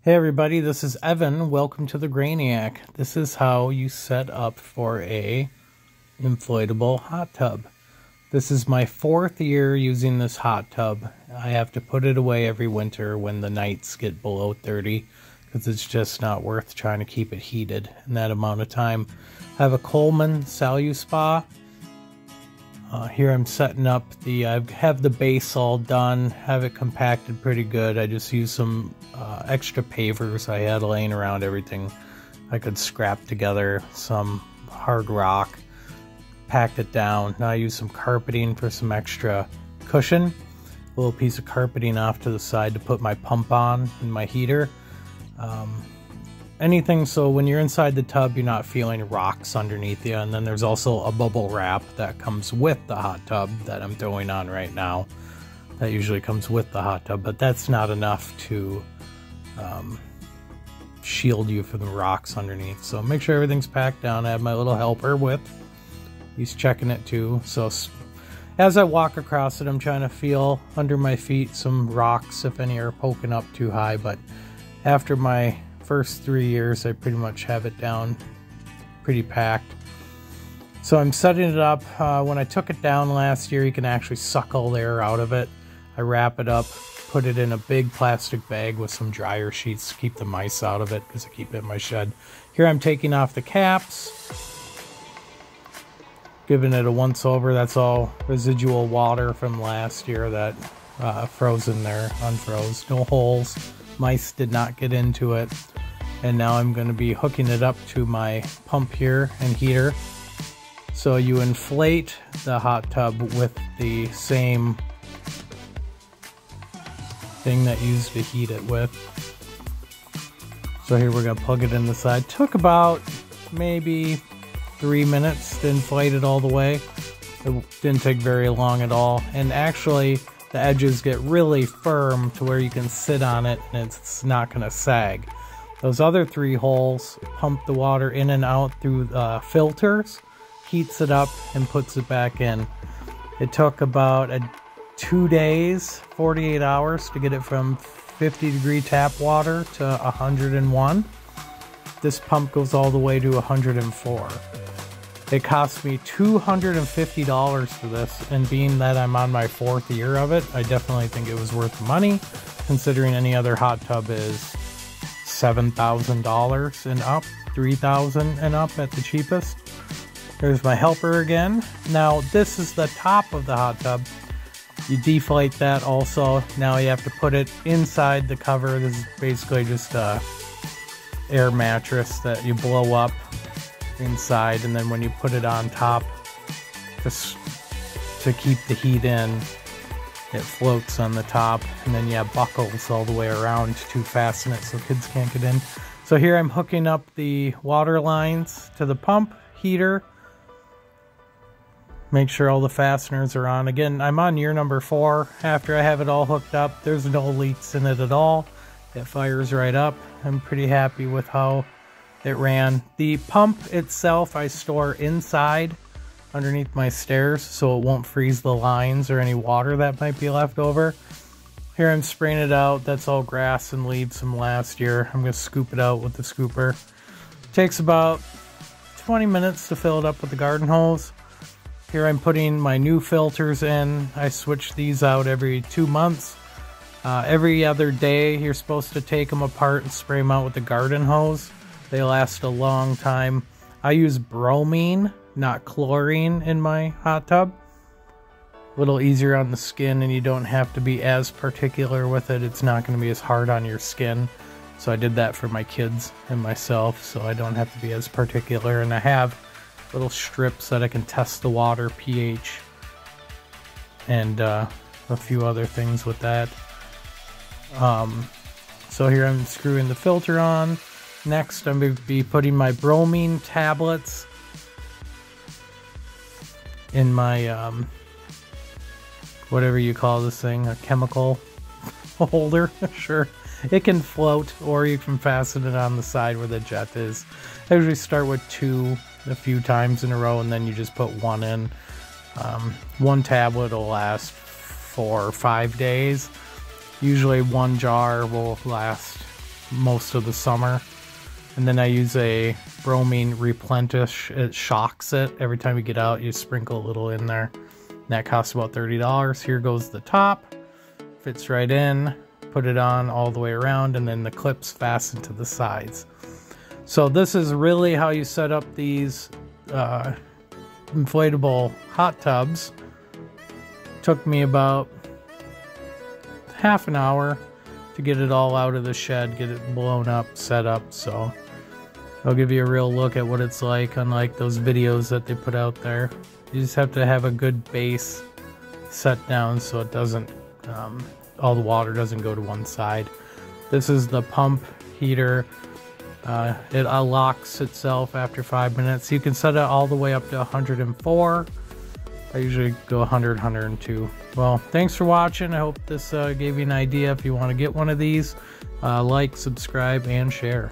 Hey everybody, this is Evan. Welcome to the Grainiac. This is how you set up for a inflatable hot tub. This is my 4th year using this hot tub. I have to put it away every winter when the nights get below 30 because it's just not worth trying to keep it heated in that amount of time. I have a Coleman Saluspa. Here I'm setting up I have the base all done, have it compacted pretty good. I just used some extra pavers I had laying around everything. I could scrap together some hard rock, packed it down. Now I use some carpeting for some extra cushion. A little piece of carpeting off to the side to put my pump on and my heater. Anything so when you're inside the tub you're not feeling rocks underneath you. And then there's also a bubble wrap that comes with the hot tub that I'm throwing on right now. That usually comes with the hot tub, but that's not enough to shield you from the rocks underneath. So make sure everything's packed down. I have my little helper with. He's checking it too. So as I walk across it, I'm trying to feel under my feet some rocks if any are poking up too high. But after my first 3 years, I pretty much have it down pretty packed. So I'm setting it up. When I took it down last year, you can actually suck all the air out of it. I wrap it up, put it in a big plastic bag with some dryer sheets to keep the mice out of it because I keep it in my shed. Here I'm taking off the caps, giving it a once over. That's all residual water from last year that froze in there, unfroze, no holes. Mice did not get into it. And now I'm going to be hooking it up to my pump here and heater. So you inflate the hot tub with the same thing that you used to heat it with. So here we're going to plug it in the side. Took about maybe 3 minutes to inflate it all the way. It didn't take very long at all. And actually the edges get really firm to where you can sit on it and it's not going to sag. Those other 3 holes pump the water in and out through filters, heats it up, and puts it back in. It took about 2 days, 48 hours to get it from 50-degree tap water to 101. This pump goes all the way to 104. It cost me $250 for this, and being that I'm on my 4th year of it, I definitely think it was worth the money, considering any other hot tub is $7,000 and up, $3,000 and up at the cheapest. There's my helper again. Now this is the top of the hot tub. You deflate that also. Now you have to put it inside the cover. This is basically just a air mattress that you blow up inside, and then when you put it on top, just to keep the heat in, it floats on the top, and then you have buckles all the way around to fasten it so kids can't get in. So here I'm hooking up the water lines to the pump heater. Make sure all the fasteners are on. Again, I'm on year number 4. After I have it all hooked up, there's no leaks in it at all. It fires right up. I'm pretty happy with how it ran. The pump itself I store inside underneath my stairs so it won't freeze the lines or any water that might be left over. Here I'm spraying it out. That's all grass and leaves from last year. I'm going to scoop it out with the scooper. Takes about 20 minutes to fill it up with the garden hose. Here I'm putting my new filters in. I switch these out every 2 months. Every other day you're supposed to take them apart and spray them out with the garden hose. They last a long time. I use bromine, not chlorine, in my hot tub. A little easier on the skin, and you don't have to be as particular with it. It's not going to be as hard on your skin. So I did that for my kids and myself, so I don't have to be as particular. And I have little strips that I can test the water pH and a few other things with that. So here I'm screwing the filter on. Next, I'm going to be putting my bromine tablets in my, whatever you call this thing, a chemical holder. Sure. It can float, or you can fasten it on the side where the jet is. I usually start with 2 a few times in a row, and then you just put 1 in. 1 tablet will last 4 or 5 days. Usually 1 jar will last most of the summer. And then I use a bromine replenish. It shocks it. Every time you get out, you sprinkle a little in there. And that costs about $30. Here goes the top. Fits right in. Put it on all the way around, and then the clips fasten to the sides. So this is really how you set up these inflatable hot tubs. Took me about half an hour to get it all out of the shed, get it blown up, set up. So I'll give you a real look at what it's like, unlike those videos that they put out there. You just have to have a good base set down so it doesn't, all the water doesn't go to one side. This is the pump heater. It unlocks itself after 5 minutes. You can set it all the way up to 104. I usually go 100, 102. Well, thanks for watching. I hope this gave you an idea. If you want to get one of these, like, subscribe, and share.